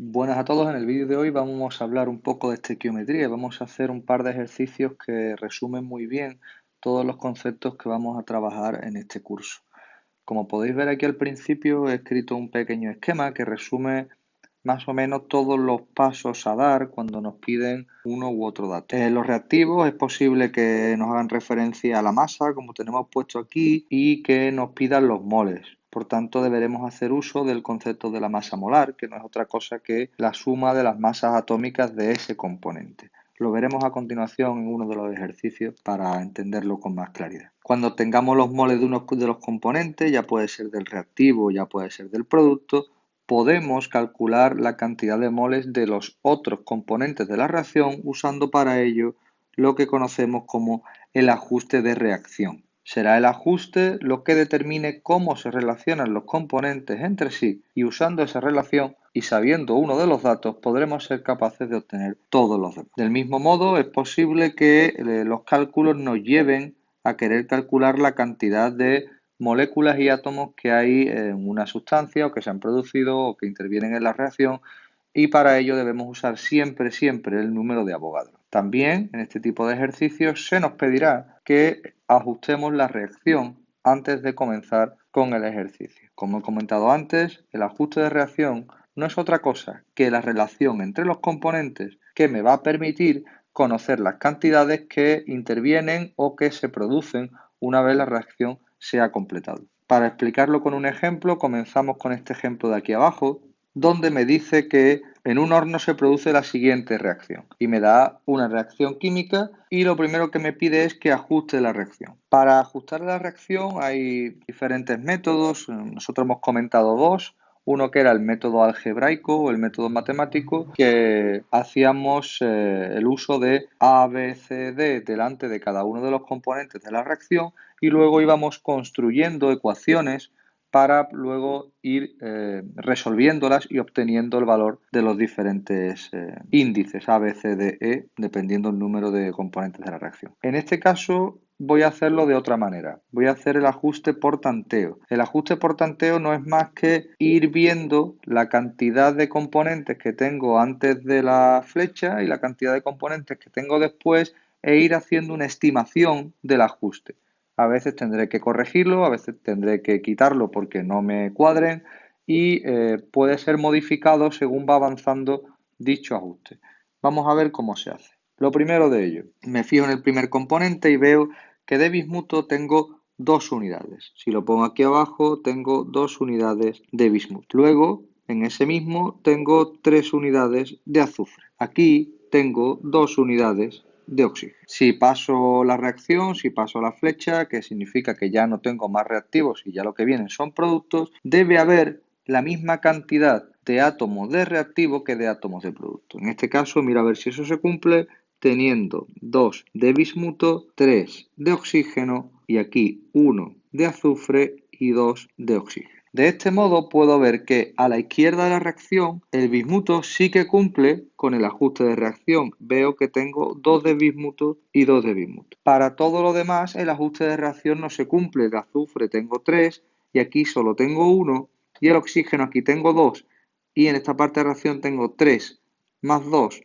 Buenas a todos, en el vídeo de hoy vamos a hablar un poco de estequiometría. Vamos a hacer un par de ejercicios que resumen muy bien todos los conceptos que vamos a trabajar en este curso. Como podéis ver aquí al principio he escrito un pequeño esquema que resume más o menos todos los pasos a dar cuando nos piden uno u otro dato. Los reactivos es posible que nos hagan referencia a la masa, como tenemos puesto aquí, y que nos pidan los moles. Por tanto, deberemos hacer uso del concepto de la masa molar, que no es otra cosa que la suma de las masas atómicas de ese componente. Lo veremos a continuación en uno de los ejercicios para entenderlo con más claridad. Cuando tengamos los moles de uno de los componentes, ya puede ser del reactivo, ya puede ser del producto, podemos calcular la cantidad de moles de los otros componentes de la reacción usando para ello lo que conocemos como el ajuste de reacción. Será el ajuste lo que determine cómo se relacionan los componentes entre sí y usando esa relación y sabiendo uno de los datos podremos ser capaces de obtener todos los demás. Del mismo modo es posible que los cálculos nos lleven a querer calcular la cantidad de moléculas y átomos que hay en una sustancia o que se han producido o que intervienen en la reacción y para ello debemos usar siempre el número de Avogadro. También en este tipo de ejercicios se nos pedirá que ajustemos la reacción antes de comenzar con el ejercicio. Como he comentado antes, el ajuste de reacción no es otra cosa que la relación entre los componentes que me va a permitir conocer las cantidades que intervienen o que se producen una vez la reacción se ha completado. Para explicarlo con un ejemplo, comenzamos con este ejemplo de aquí abajo, donde me dice que en un horno se produce la siguiente reacción y me da una reacción química y lo primero que me pide es que ajuste la reacción. Para ajustar la reacción hay diferentes métodos, nosotros hemos comentado dos. Uno que era el método algebraico o el método matemático, que hacíamos el uso de A, B, C, D delante de cada uno de los componentes de la reacción y luego íbamos construyendo ecuaciones para luego ir resolviéndolas y obteniendo el valor de los diferentes índices A, B, C, D, E, dependiendo del número de componentes de la reacción. En este caso voy a hacerlo de otra manera. Voy a hacer el ajuste por tanteo. El ajuste por tanteo no es más que ir viendo la cantidad de componentes que tengo antes de la flecha y la cantidad de componentes que tengo después e ir haciendo una estimación del ajuste. A veces tendré que corregirlo, a veces tendré que quitarlo porque no me cuadren y puede ser modificado según va avanzando dicho ajuste. Vamos a ver cómo se hace. Lo primero de ello, me fijo en el primer componente y veo que de bismuto tengo 2 unidades. Si lo pongo aquí abajo, tengo 2 unidades de bismuto. Luego, en ese mismo, tengo 3 unidades de azufre. Aquí tengo 2 unidades de oxígeno. Si paso la reacción, si paso la flecha, que significa que ya no tengo más reactivos y ya lo que vienen son productos, debe haber la misma cantidad de átomos de reactivo que de átomos de producto. En este caso, mira a ver si eso se cumple, teniendo 2 de bismuto, 3 de oxígeno y aquí 1 de azufre y 2 de oxígeno. De este modo puedo ver que a la izquierda de la reacción el bismuto sí que cumple con el ajuste de reacción. Veo que tengo 2 de bismuto y 2 de bismuto. Para todo lo demás el ajuste de reacción no se cumple. De azufre tengo 3 y aquí solo tengo 1 y el oxígeno aquí tengo 2 y en esta parte de reacción tengo 3 más 2,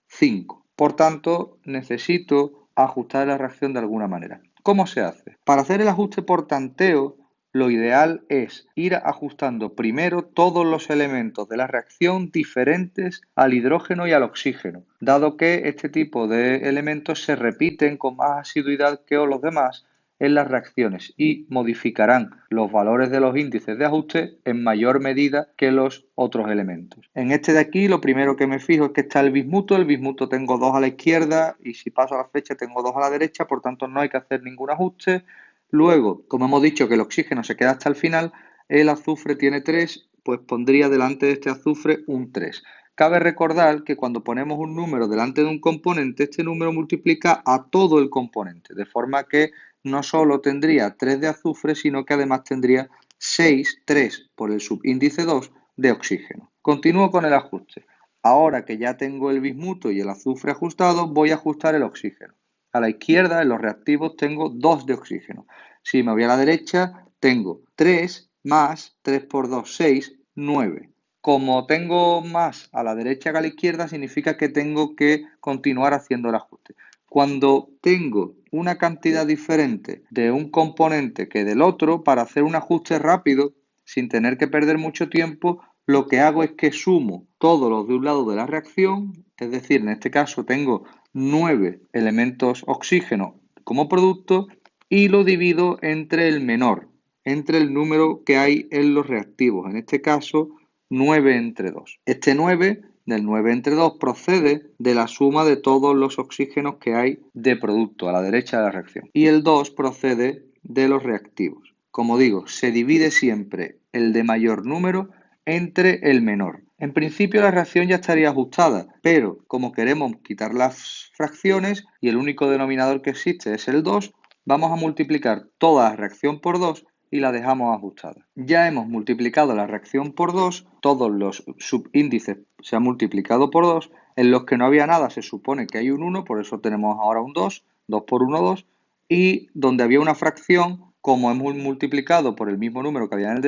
5. Por tanto, necesito ajustar la reacción de alguna manera. ¿Cómo se hace? Para hacer el ajuste por tanteo, lo ideal es ir ajustando primero todos los elementos de la reacción diferentes al hidrógeno y al oxígeno, dado que este tipo de elementos se repiten con más asiduidad que los demás en las reacciones y modificarán los valores de los índices de ajuste en mayor medida que los otros elementos. En este de aquí lo primero que me fijo es que está el bismuto tengo 2 a la izquierda y si paso a la flecha tengo 2 a la derecha, por tanto no hay que hacer ningún ajuste. Luego, como hemos dicho que el oxígeno se queda hasta el final, el azufre tiene 3, pues pondría delante de este azufre un 3. Cabe recordar que cuando ponemos un número delante de un componente, este número multiplica a todo el componente, de forma que no solo tendría 3 de azufre, sino que además tendría 6, 3 por el subíndice 2 de oxígeno. Continúo con el ajuste. Ahora que ya tengo el bismuto y el azufre ajustados, voy a ajustar el oxígeno. A la izquierda, en los reactivos, tengo 2 de oxígeno. Si me voy a la derecha, tengo 3 más 3 por 2, 6, 9. Como tengo más a la derecha que a la izquierda, significa que tengo que continuar haciendo el ajuste. Cuando tengo una cantidad diferente de un componente que del otro, para hacer un ajuste rápido, sin tener que perder mucho tiempo, lo que hago es que sumo todos los de un lado de la reacción, es decir, en este caso tengo 9 elementos oxígeno como producto y lo divido entre el menor, entre el número que hay en los reactivos, en este caso 9 entre 2. Este 9 del 9 entre 2 procede de la suma de todos los oxígenos que hay de producto a la derecha de la reacción. Y el 2 procede de los reactivos. Como digo, se divide siempre el de mayor número entre el menor. En principio la reacción ya estaría ajustada, pero como queremos quitar las fracciones y el único denominador que existe es el 2, vamos a multiplicar toda la reacción por 2 y la dejamos ajustada. Ya hemos multiplicado la reacción por 2, todos los subíndices se han multiplicado por 2, en los que no había nada se supone que hay un 1, por eso tenemos ahora un 2, 2 por 1, 2, y donde había una fracción, como hemos multiplicado por el mismo número que había en el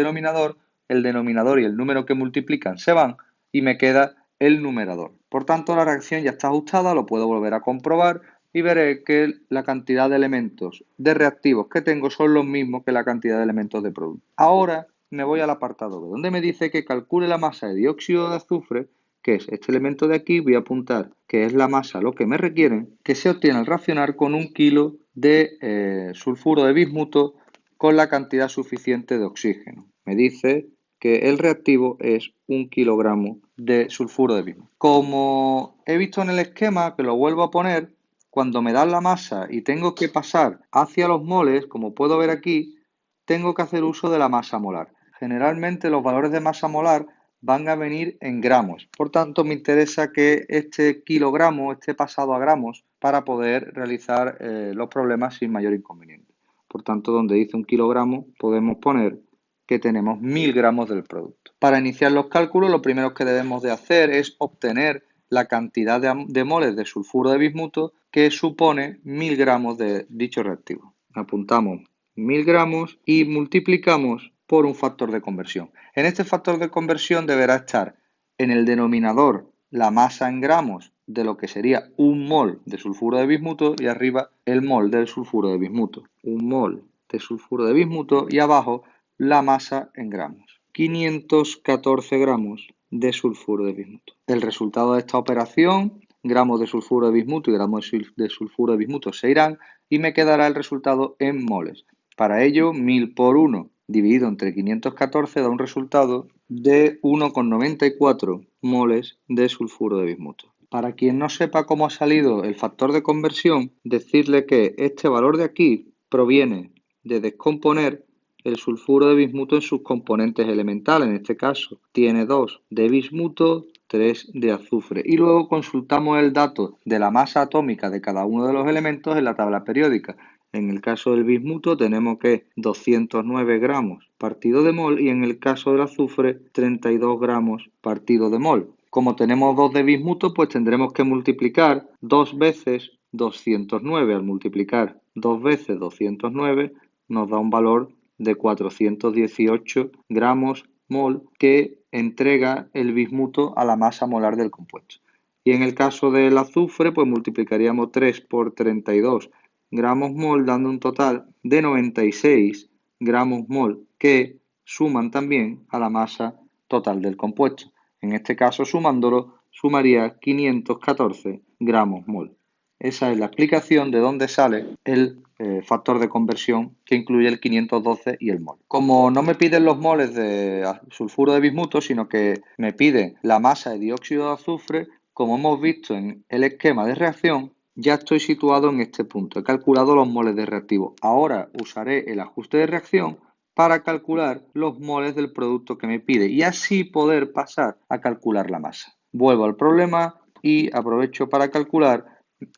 denominador y el número que multiplican se van y me queda el numerador. Por tanto, la reacción ya está ajustada, lo puedo volver a comprobar y veré que la cantidad de elementos de reactivos que tengo son los mismos que la cantidad de elementos de producto. Ahora me voy al apartado B, donde me dice que calcule la masa de dióxido de azufre, que es este elemento de aquí, voy a apuntar que es la masa lo que me requieren, que se obtiene al reaccionar con 1 kilo de sulfuro de bismuto con la cantidad suficiente de oxígeno. Me dice que el reactivo es 1 kilogramo de sulfuro de bismuto. Como he visto en el esquema, que lo vuelvo a poner, cuando me dan la masa y tengo que pasar hacia los moles, como puedo ver aquí, tengo que hacer uso de la masa molar. Generalmente los valores de masa molar van a venir en gramos. Por tanto, me interesa que este kilogramo esté pasado a gramos para poder realizar los problemas sin mayor inconveniente. Por tanto, donde dice 1 kilogramo, podemos poner que tenemos 1000 gramos del producto. Para iniciar los cálculos, lo primero que debemos de hacer es obtener la cantidad de moles de sulfuro de bismuto que supone 1000 gramos de dicho reactivo. Apuntamos 1000 gramos y multiplicamos por un factor de conversión. En este factor de conversión deberá estar en el denominador la masa en gramos de lo que sería un mol de sulfuro de bismuto y arriba el mol del sulfuro de bismuto. Un mol de sulfuro de bismuto y abajo la masa en gramos. 514 gramos de sulfuro de bismuto. El resultado de esta operación, gramos de sulfuro de bismuto y gramos de sulfuro de bismuto se irán y me quedará el resultado en moles. Para ello, 1000 por 1 dividido entre 514 da un resultado de 1,94 moles de sulfuro de bismuto. Para quien no sepa cómo ha salido el factor de conversión, decirle que este valor de aquí proviene de descomponer el sulfuro de bismuto en sus componentes elementales. En este caso tiene 2 de bismuto, 3 de azufre. Y luego consultamos el dato de la masa atómica de cada uno de los elementos en la tabla periódica. En el caso del bismuto tenemos que 209 gramos partido de mol y en el caso del azufre 32 gramos partido de mol. Como tenemos 2 de bismuto, pues tendremos que multiplicar 2 veces 209. Al multiplicar 2 veces 209 nos da un valor de 418 gramos mol que entrega el bismuto a la masa molar del compuesto. Y en el caso del azufre, pues multiplicaríamos 3 por 32 gramos mol, dando un total de 96 gramos mol que suman también a la masa total del compuesto. En este caso, sumándolo, sumaría 514 gramos mol. Esa es la explicación de dónde sale el factor de conversión que incluye el 512 y el mol. Como no me piden los moles de sulfuro de bismuto, sino que me piden la masa de dióxido de azufre, como hemos visto en el esquema de reacción, ya estoy situado en este punto. He calculado los moles de reactivo. Ahora usaré el ajuste de reacción para calcular los moles del producto que me pide y así poder pasar a calcular la masa. Vuelvo al problema y aprovecho para calcular,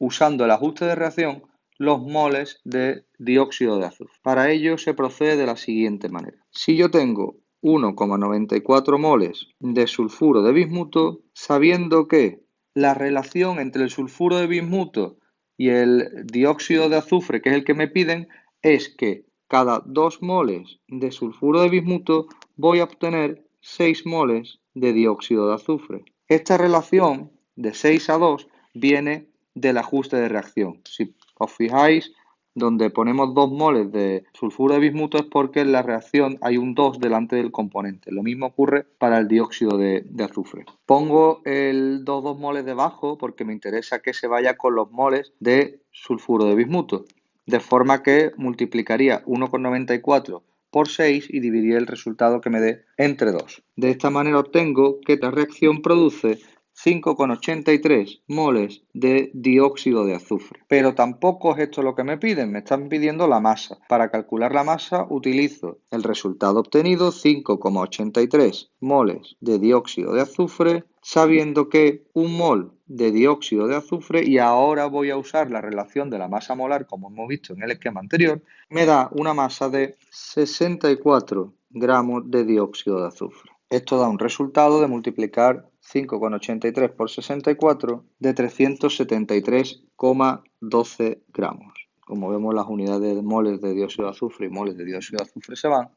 usando el ajuste de reacción, los moles de dióxido de azufre. Para ello se procede de la siguiente manera. Si yo tengo 1,94 moles de sulfuro de bismuto, sabiendo que la relación entre el sulfuro de bismuto y el dióxido de azufre, que es el que me piden, es que cada 2 moles de sulfuro de bismuto voy a obtener 6 moles de dióxido de azufre. Esta relación de 6 a 2 viene del ajuste de reacción. Si os fijáis, donde ponemos 2 moles de sulfuro de bismuto es porque en la reacción hay un 2 delante del componente. Lo mismo ocurre para el dióxido de azufre. Pongo el 2 moles debajo porque me interesa que se vaya con los moles de sulfuro de bismuto. De forma que multiplicaría 1,94 por 6 y dividiría el resultado que me dé entre 2. De esta manera obtengo que la reacción produce 5,83 moles de dióxido de azufre. Pero tampoco es esto lo que me piden, me están pidiendo la masa. Para calcular la masa utilizo el resultado obtenido, 5,83 moles de dióxido de azufre, sabiendo que un mol de dióxido de azufre, y ahora voy a usar la relación de la masa molar como hemos visto en el esquema anterior, me da una masa de 64 gramos de dióxido de azufre. Esto da un resultado de multiplicar 5,83 por 64 de 373,12 gramos. Como vemos, las unidades de moles de dióxido de azufre y moles de dióxido de azufre se van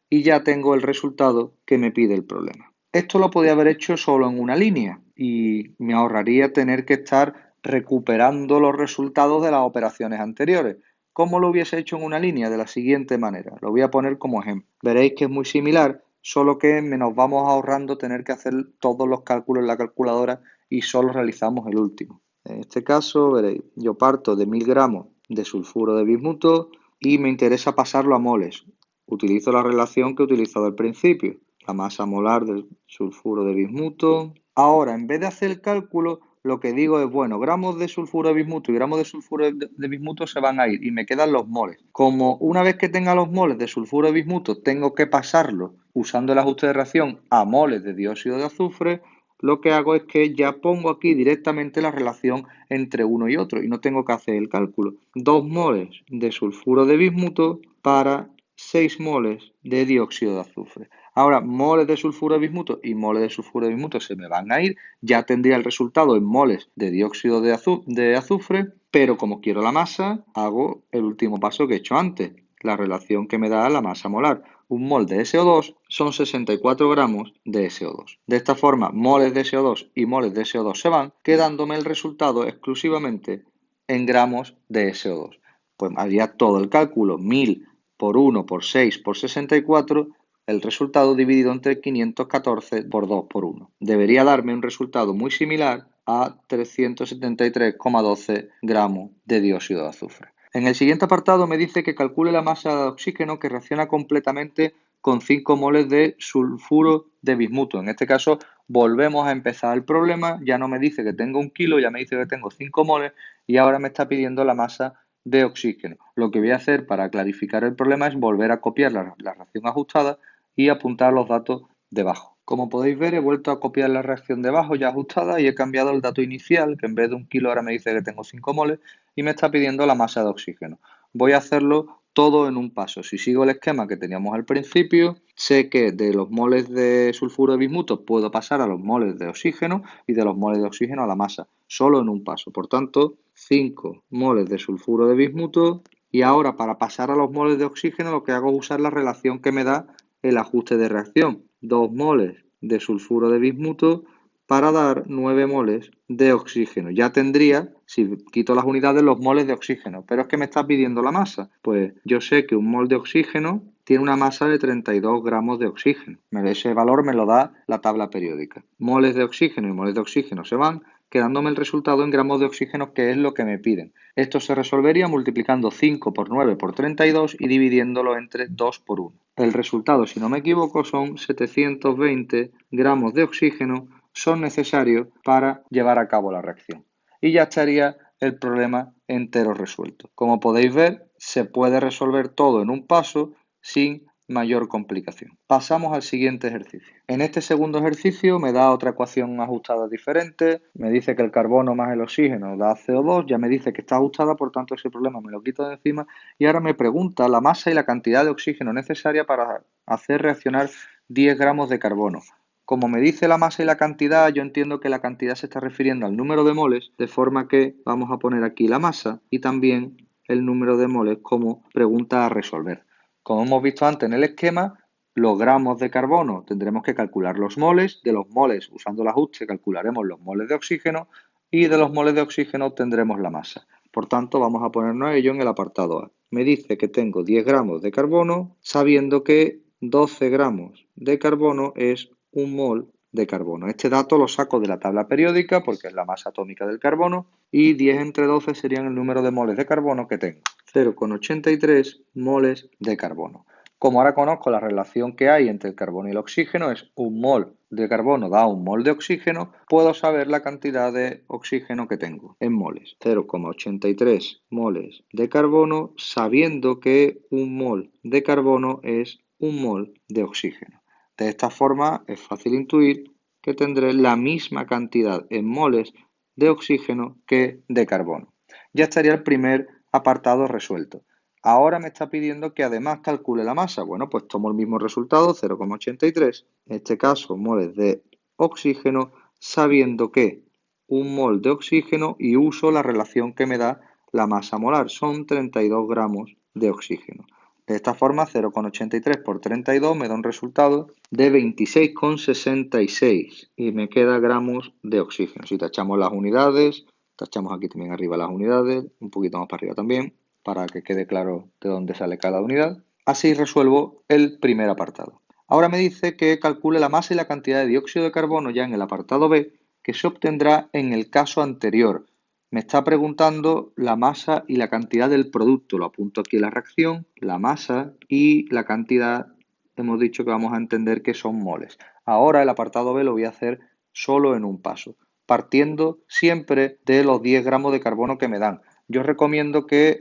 y ya tengo el resultado que me pide el problema. Esto lo podía haber hecho solo en una línea y me ahorraría tener que estar recuperando los resultados de las operaciones anteriores. ¿Cómo lo hubiese hecho en una línea? De la siguiente manera. Lo voy a poner como ejemplo. Veréis que es muy similar, solo que nos vamos ahorrando tener que hacer todos los cálculos en la calculadora y solo realizamos el último. En este caso, veréis, yo parto de 1000 gramos de sulfuro de bismuto y me interesa pasarlo a moles. Utilizo la relación que he utilizado al principio, la masa molar del sulfuro de bismuto. Ahora, en vez de hacer el cálculo, lo que digo es, bueno, gramos de sulfuro de bismuto y gramos de sulfuro de bismuto se van a ir y me quedan los moles. Como una vez que tenga los moles de sulfuro de bismuto tengo que pasarlo usando el ajuste de reacción a moles de dióxido de azufre, lo que hago es que ya pongo aquí directamente la relación entre uno y otro y no tengo que hacer el cálculo. 2 moles de sulfuro de bismuto para 6 moles de dióxido de azufre. Ahora, moles de sulfuro de bismuto y moles de sulfuro de bismuto se me van a ir. Ya tendría el resultado en moles de dióxido de azufre, pero como quiero la masa, hago el último paso que he hecho antes, la relación que me da la masa molar. Un mol de SO2 son 64 gramos de SO2. De esta forma, moles de SO2 y moles de SO2 se van, quedándome el resultado exclusivamente en gramos de SO2. Pues haría todo el cálculo, 1000 por 1 por 6 por 64, el resultado dividido entre 514 por 2 por 1. Debería darme un resultado muy similar a 373,12 gramos de dióxido de azufre. En el siguiente apartado me dice que calcule la masa de oxígeno que reacciona completamente con 5 moles de sulfuro de bismuto. En este caso volvemos a empezar el problema, ya no me dice que tengo 1 kilo, ya me dice que tengo 5 moles y ahora me está pidiendo la masa de oxígeno. Lo que voy a hacer para clarificar el problema es volver a copiar la reacción ajustada y apuntar los datos debajo. Como podéis ver, he vuelto a copiar la reacción debajo ya ajustada y he cambiado el dato inicial, que en vez de 1 kilo ahora me dice que tengo 5 moles y me está pidiendo la masa de oxígeno. Voy a hacerlo todo en un paso. Si sigo el esquema que teníamos al principio, sé que de los moles de sulfuro de bismuto puedo pasar a los moles de oxígeno y de los moles de oxígeno a la masa, solo en un paso. Por tanto, 5 moles de sulfuro de bismuto y ahora para pasar a los moles de oxígeno lo que hago es usar la relación que me da el ajuste de reacción. 2 moles de sulfuro de bismuto para dar 9 moles de oxígeno. Ya tendría, si quito las unidades, los moles de oxígeno. Pero es que me está pidiendo la masa. Pues yo sé que un mol de oxígeno tiene una masa de 32 gramos de oxígeno. Ese valor me lo da la tabla periódica. Moles de oxígeno y moles de oxígeno se van, quedándome el resultado en gramos de oxígeno, que es lo que me piden. Esto se resolvería multiplicando 5 por 9 por 32 y dividiéndolo entre 2 por 1. El resultado, si no me equivoco, son 720 gramos de oxígeno son necesarios para llevar a cabo la reacción. Y ya estaría el problema entero resuelto. Como podéis ver, se puede resolver todo en un paso sin mayor complicación. Pasamos al siguiente ejercicio. En este segundo ejercicio me da otra ecuación ajustada diferente, me dice que el carbono más el oxígeno da CO2, ya me dice que está ajustada, por tanto ese problema me lo quito de encima y ahora me pregunta la masa y la cantidad de oxígeno necesaria para hacer reaccionar 10 gramos de carbono. Como me dice la masa y la cantidad, yo entiendo que la cantidad se está refiriendo al número de moles, de forma que vamos a poner aquí la masa y también el número de moles como pregunta a resolver. Como hemos visto antes en el esquema, los gramos de carbono, tendremos que calcular los moles. De los moles, usando el ajuste, calcularemos los moles de oxígeno y de los moles de oxígeno obtendremos la masa. Por tanto, vamos a ponernos ello en el apartado A. Me dice que tengo 10 gramos de carbono, sabiendo que 12 gramos de carbono es un mol de carbono. Este dato lo saco de la tabla periódica porque es la masa atómica del carbono y 10 entre 12 serían el número de moles de carbono que tengo. 0,83 moles de carbono. Como ahora conozco la relación que hay entre el carbono y el oxígeno, es un mol de carbono da un mol de oxígeno, puedo saber la cantidad de oxígeno que tengo en moles. 0,83 moles de carbono, sabiendo que un mol de carbono es un mol de oxígeno. De esta forma es fácil intuir que tendré la misma cantidad en moles de oxígeno que de carbono. Ya estaría el primer apartado resuelto. Ahora me está pidiendo que además calcule la masa. Bueno, pues tomo el mismo resultado, 0,83, en este caso moles de oxígeno, sabiendo que un mol de oxígeno y uso la relación que me da la masa molar, son 32 gramos de oxígeno. De esta forma, 0,83 por 32 me da un resultado de 26,66 y me queda gramos de oxígeno. Si tachamos las unidades, tachamos aquí también arriba las unidades, un poquito más para arriba también, para que quede claro de dónde sale cada unidad. Así resuelvo el primer apartado. Ahora me dice que calcule la masa y la cantidad de dióxido de carbono ya en el apartado B que se obtendrá en el caso anterior. Me está preguntando la masa y la cantidad del producto. Lo apunto aquí en la reacción, la masa y la cantidad, hemos dicho que vamos a entender que son moles. Ahora el apartado B lo voy a hacer solo en un paso, partiendo siempre de los 10 gramos de carbono que me dan. Yo recomiendo que,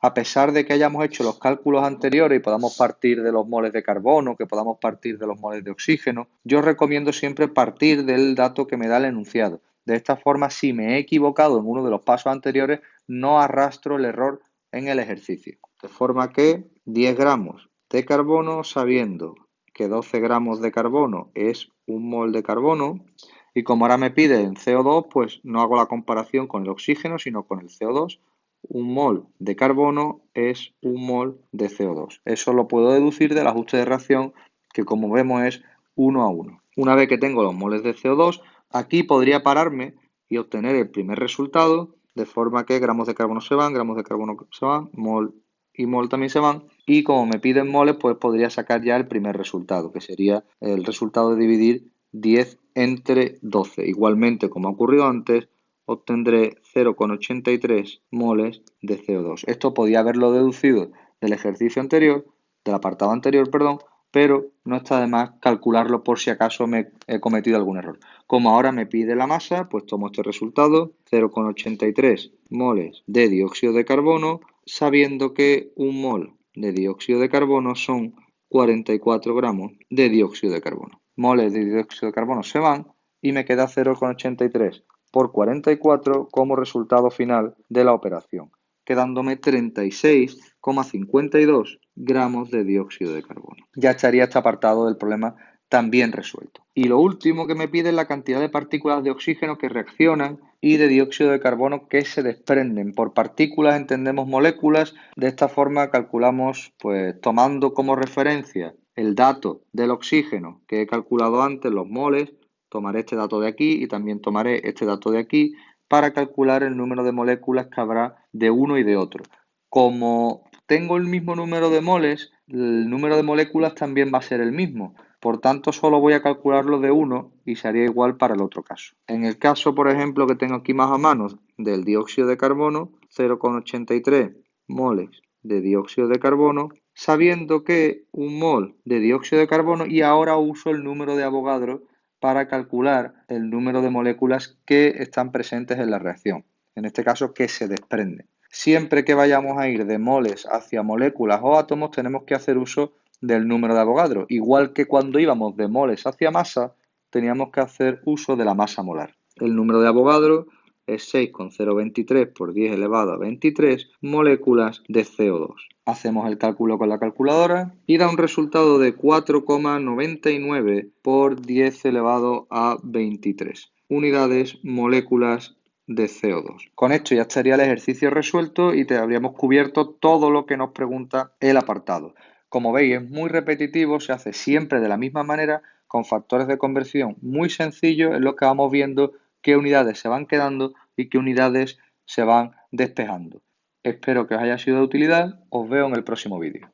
a pesar de que hayamos hecho los cálculos anteriores y podamos partir de los moles de carbono, que podamos partir de los moles de oxígeno, yo recomiendo siempre partir del dato que me da el enunciado. De esta forma, si me he equivocado en uno de los pasos anteriores, no arrastro el error en el ejercicio. De forma que 10 gramos de carbono, sabiendo que 12 gramos de carbono es un mol de carbono, y como ahora me pide en CO2, pues no hago la comparación con el oxígeno, sino con el CO2. Un mol de carbono es un mol de CO2. Eso lo puedo deducir del ajuste de reacción, que como vemos es 1 a 1. Una vez que tengo los moles de CO2, aquí podría pararme y obtener el primer resultado, de forma que gramos de carbono se van, gramos de carbono se van, mol y mol también se van, y como me piden moles, pues podría sacar ya el primer resultado, que sería el resultado de dividir 10 entre 12. Igualmente, como ha ocurrido antes, obtendré 0,83 moles de CO2. Esto podía haberlo deducido del ejercicio anterior, del apartado anterior, perdón, pero no está de más calcularlo por si acaso me he cometido algún error. Como ahora me pide la masa, pues tomo este resultado, 0,83 moles de dióxido de carbono, sabiendo que un mol de dióxido de carbono son 44 gramos de dióxido de carbono. Moles de dióxido de carbono se van y me queda 0,83 por 44 como resultado final de la operación, quedándome 36,52 gramos de dióxido de carbono. Ya estaría este apartado del problema también resuelto. Y lo último que me pide es la cantidad de partículas de oxígeno que reaccionan y de dióxido de carbono que se desprenden. Por partículas entendemos moléculas. De esta forma calculamos, pues tomando como referencia el dato del oxígeno que he calculado antes, los moles, tomaré este dato de aquí y también tomaré este dato de aquí para calcular el número de moléculas que habrá de uno y de otro. Como tengo el mismo número de moles, el número de moléculas también va a ser el mismo. Por tanto, solo voy a calcularlo de uno y sería igual para el otro caso. En el caso, por ejemplo, que tengo aquí más a mano del dióxido de carbono, 0,83 moles de dióxido de carbono, sabiendo que un mol de dióxido de carbono, y ahora uso el número de Avogadro para calcular el número de moléculas que están presentes en la reacción. En este caso, que se desprenden. Siempre que vayamos a ir de moles hacia moléculas o átomos, tenemos que hacer uso del número de Avogadro. Igual que cuando íbamos de moles hacia masa, teníamos que hacer uso de la masa molar. El número de Avogadro es 6,023 por 10 elevado a 23 moléculas de CO2. Hacemos el cálculo con la calculadora y da un resultado de 4,99 por 10 elevado a 23 unidades moléculas de CO2. Con esto ya estaría el ejercicio resuelto y te habríamos cubierto todo lo que nos pregunta el apartado. Como veis, es muy repetitivo, se hace siempre de la misma manera, con factores de conversión muy sencillos en los que vamos viendo qué unidades se van quedando y qué unidades se van despejando. Espero que os haya sido de utilidad, os veo en el próximo vídeo.